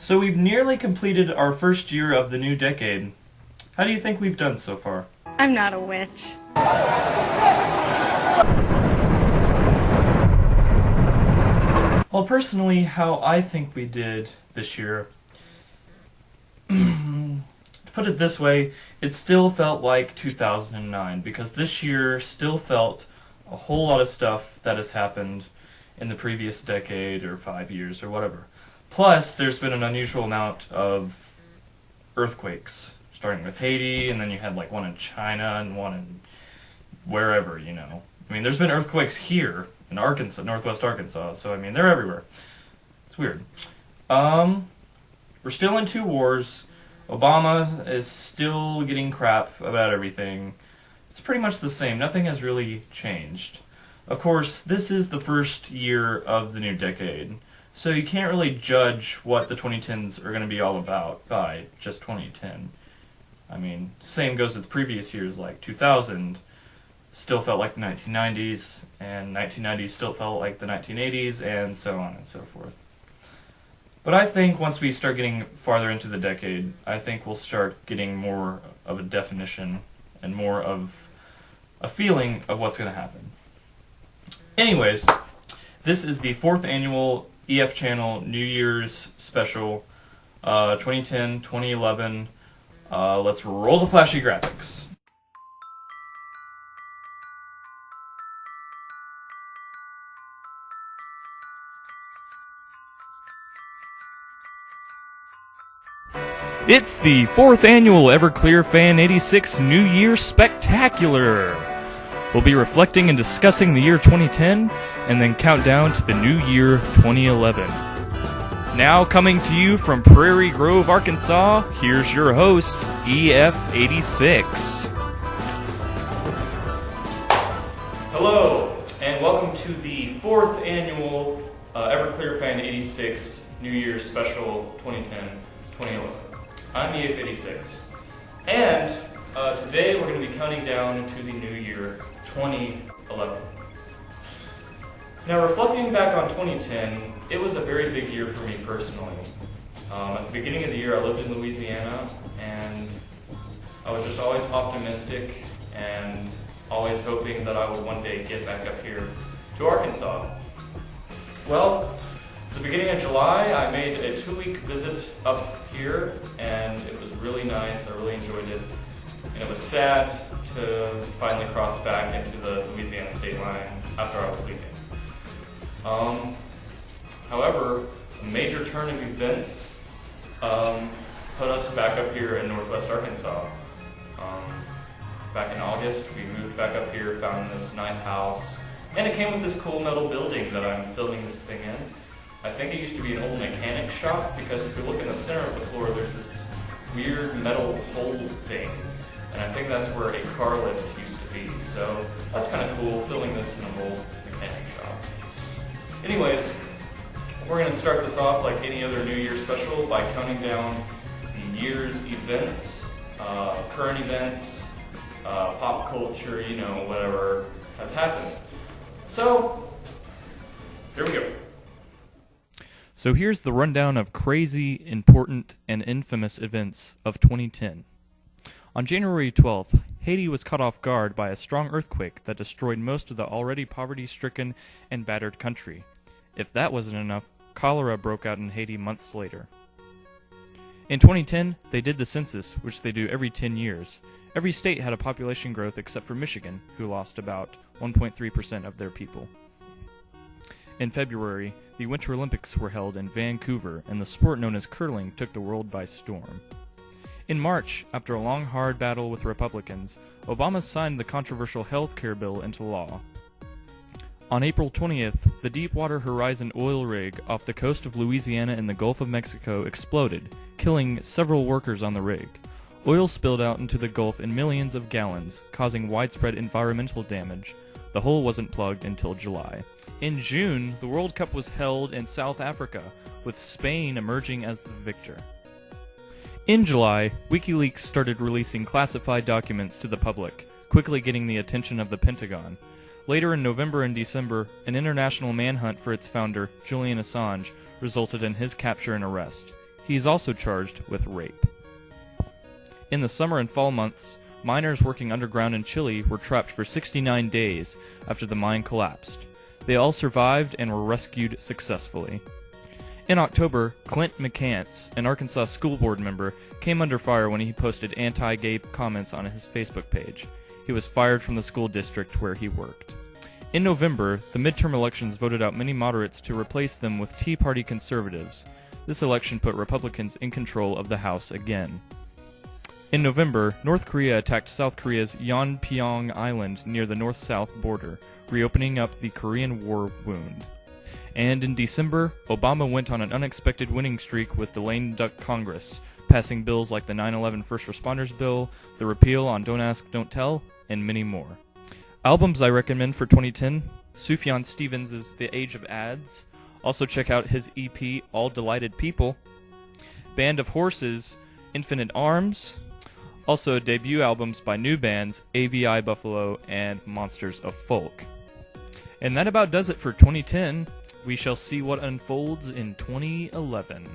So we've nearly completed our first year of the new decade. How do you think we've done so far? I'm not a witch. Well, personally, how I think we did this year, to put it this way, it still felt like 2009, because this year still felt a whole lot of stuff that has happened in the previous decade or 5 years or whatever. Plus, there's been an unusual amount of earthquakes, starting with Haiti, and then you had like one in China and one in wherever, you know. I mean, there's been earthquakes here in Arkansas, northwest Arkansas, so I mean, they're everywhere. It's weird. We're still in 2 wars. Obama is still getting crap about everything. It's pretty much the same. Nothing has really changed. Of course, this is the first year of the new decade, so you can't really judge what the 2010s are going to be all about by just 2010. I mean, same goes with previous years, like 2000 still felt like the 1990s, and 1990s still felt like the 1980s, and so on and so forth. But I think once we start getting farther into the decade, I think we'll start getting more of a definition and more of a feeling of what's going to happen. Anyways, this is the 4th annual EF Channel New Year's special, 2010, 2011. Let's roll the flashy graphics. It's the 4th annual Everclearfan86 New Years Spectacular. We'll be reflecting and discussing the year 2010, and then count down to the new year 2011. Now coming to you from Prairie Grove, Arkansas, here's your host, EF86. Hello, and welcome to the 4th annual Everclearfan86 New Year's Special 2010-2011. I'm EF86, and today we're going to be counting down to the new year 2011. Now, reflecting back on 2010, it was a very big year for me personally. At the beginning of the year, I lived in Louisiana, and I was just always optimistic and always hoping that I would one day get back up here to Arkansas. Well, at the beginning of July, I made a 2-week visit up here, and it was really nice. I really enjoyed it. And it was sad to finally cross back into the Louisiana state line after I was leaving. However, a major turn of events put us back up here in northwest Arkansas. Back in August, we moved back up here, found this nice house, and it came with this cool metal building that I'm filming this thing in. I think it used to be an old mechanic shop, because if you look in the center of the floor, there's this weird metal hole thing, and I think that's where a car lift used to be. So that's kind of cool, filming this in an old mechanic shop. Anyways, we're going to start this off like any other New Year's special by counting down the year's events, current events, pop culture, you know, whatever has happened. So, here we go. So here's the rundown of crazy, important, and infamous events of 2010. On January 12th, Haiti was caught off guard by a strong earthquake that destroyed most of the already poverty-stricken and battered country. If that wasn't enough, cholera broke out in Haiti months later. In 2010, they did the census, which they do every 10 years. Every state had a population growth except for Michigan, who lost about 1.3% of their people. In February, the Winter Olympics were held in Vancouver, and the sport known as curling took the world by storm. In March, after a long, hard battle with Republicans, Obama signed the controversial health care bill into law. On April 20th, the Deepwater Horizon oil rig off the coast of Louisiana in the Gulf of Mexico exploded, killing several workers on the rig. Oil spilled out into the Gulf in millions of gallons, causing widespread environmental damage. The hole wasn't plugged until July. In June, the World Cup was held in South Africa, with Spain emerging as the victor. In July, WikiLeaks started releasing classified documents to the public, quickly getting the attention of the Pentagon. Later in November and December, an international manhunt for its founder, Julian Assange, resulted in his capture and arrest. He is also charged with rape. In the summer and fall months, miners working underground in Chile were trapped for 69 days after the mine collapsed. They all survived and were rescued successfully. In October, Clint McCants, an Arkansas school board member, came under fire when he posted anti-gay comments on his Facebook page. He was fired from the school district where he worked. In November, the midterm elections voted out many moderates to replace them with Tea Party conservatives. This election put Republicans in control of the House again. In November, North Korea attacked South Korea's Yeonpyeong Island near the north-south border, reopening up the Korean War wound. And in December, Obama went on an unexpected winning streak with the lame duck Congress, passing bills like the 9/11 First Responders Bill, the repeal on Don't Ask, Don't Tell, and many more. Albums I recommend for 2010, Sufjan Stevens' The Age of Ads. Also check out his EP, All Delighted People. Band of Horses, Infinite Arms. Also debut albums by new bands, AVI Buffalo and Monsters of Folk. And that about does it for 2010. We shall see what unfolds in 2011.